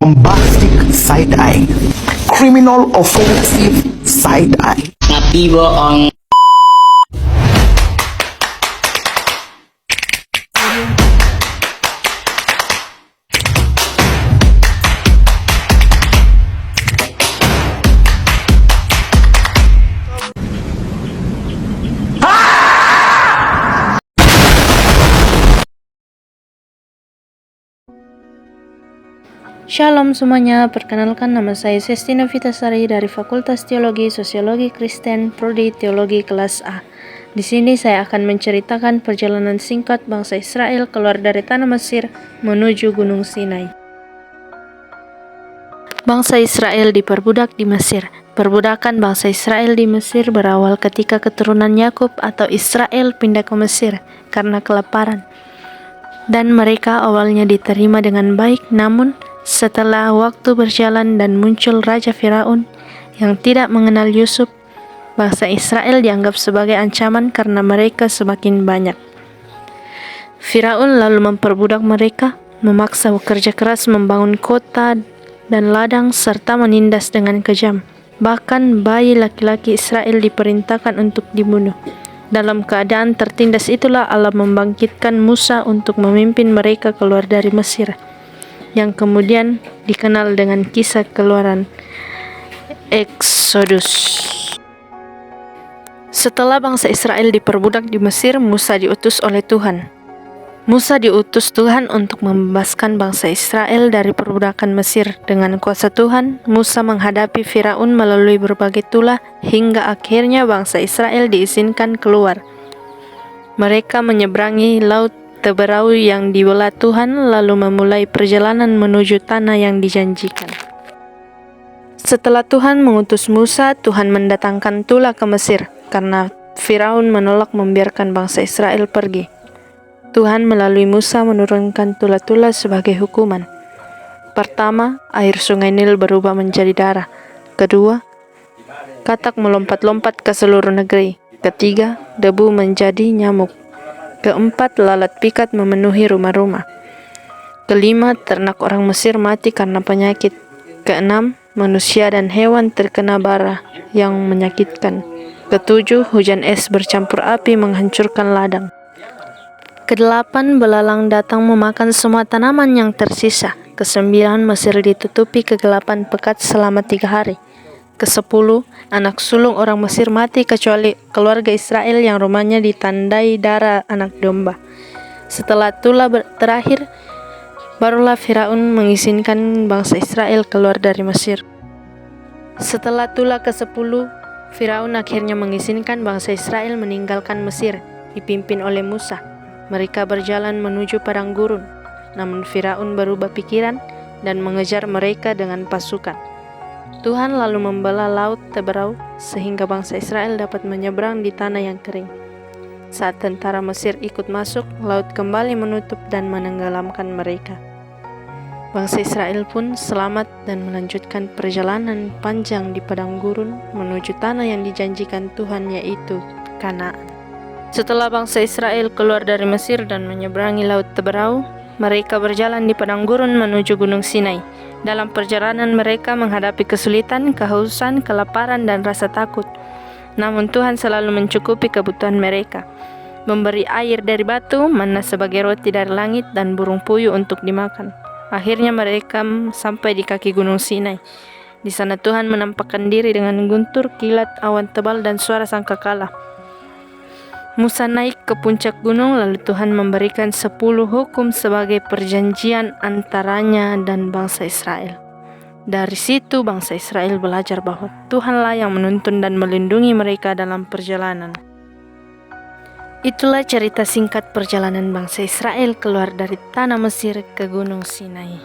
bombastic side-eye, criminal offensive side-eye. Natibo ang Shalom semuanya, perkenalkan nama saya Sestina Vitasari dari Fakultas Teologi Sosiologi Kristen Prodi Teologi kelas A. Di sini saya akan menceritakan perjalanan singkat bangsa Israel keluar dari tanah Mesir menuju Gunung Sinai. Bangsa Israel diperbudak di Mesir. Perbudakan bangsa Israel di Mesir berawal ketika keturunan Yakub atau Israel pindah ke Mesir karena kelaparan. Dan mereka awalnya diterima dengan baik, namun setelah waktu berjalan dan muncul Raja Firaun yang tidak mengenal Yusuf, bangsa Israel dianggap sebagai ancaman karena mereka semakin banyak. Firaun lalu memperbudak mereka, memaksa bekerja keras membangun kota dan ladang serta menindas dengan kejam. Bahkan bayi laki-laki Israel diperintahkan untuk dibunuh. Dalam keadaan tertindas itulah Allah membangkitkan Musa untuk memimpin mereka keluar dari Mesir, yang kemudian dikenal dengan kisah keluaran Exodus. Setelah bangsa Israel diperbudak di Mesir, Musa diutus oleh Tuhan. Musa diutus Tuhan untuk membebaskan bangsa Israel dari perbudakan Mesir. Dengan kuasa Tuhan, Musa menghadapi Firaun melalui berbagai tulah hingga akhirnya bangsa Israel diizinkan keluar. Mereka menyeberangi Laut Teberau yang dibelah Tuhan, lalu memulai perjalanan menuju tanah yang dijanjikan. Setelah Tuhan mengutus Musa, Tuhan mendatangkan tulah ke Mesir karena Firaun menolak membiarkan bangsa Israel pergi. Tuhan melalui Musa menurunkan tulah-tulah sebagai hukuman. Pertama, air sungai Nil berubah menjadi darah. Kedua, katak melompat-lompat ke seluruh negeri. Ketiga, debu menjadi nyamuk. Keempat, lalat pikat memenuhi rumah-rumah. Kelima, ternak orang Mesir mati karena penyakit. Keenam, manusia dan hewan terkena bara yang menyakitkan. Ketujuh, hujan es bercampur api menghancurkan ladang. Kedelapan, belalang datang memakan semua tanaman yang tersisa. Kesembilan, Mesir ditutupi kegelapan pekat selama 3 hari. Kesepuluh, anak sulung orang Mesir mati kecuali keluarga Israel yang rumahnya ditandai darah anak domba. Setelah tulah terakhir, barulah Firaun mengizinkan bangsa Israel keluar dari Mesir. Setelah tulah ke-10, Firaun akhirnya mengizinkan bangsa Israel meninggalkan Mesir, dipimpin oleh Musa. Mereka berjalan menuju padang gurun, namun Firaun berubah pikiran dan mengejar mereka dengan pasukan. Tuhan lalu membelah Laut Teberau sehingga bangsa Israel dapat menyeberang di tanah yang kering. Saat tentara Mesir ikut masuk, laut kembali menutup dan menenggelamkan mereka. Bangsa Israel pun selamat dan melanjutkan perjalanan panjang di padang gurun menuju tanah yang dijanjikan Tuhan, yaitu Kanaan. Setelah bangsa Israel keluar dari Mesir dan menyeberangi Laut Teberau, mereka berjalan di padang gurun menuju Gunung Sinai. Dalam perjalanan mereka menghadapi kesulitan, kehausan, kelaparan, dan rasa takut. Namun Tuhan selalu mencukupi kebutuhan mereka, memberi air dari batu, manna sebagai roti dari langit, dan burung puyuh untuk dimakan. Akhirnya mereka sampai di kaki Gunung Sinai. Di sana Tuhan menampakkan diri dengan guntur, kilat, awan tebal, dan suara sangkakala. Musa naik ke puncak gunung, lalu Tuhan memberikan 10 hukum sebagai perjanjian antaranya dan bangsa Israel. Dari situ bangsa Israel belajar bahwa Tuhanlah yang menuntun dan melindungi mereka dalam perjalanan. Itulah cerita singkat perjalanan bangsa Israel keluar dari tanah Mesir ke Gunung Sinai.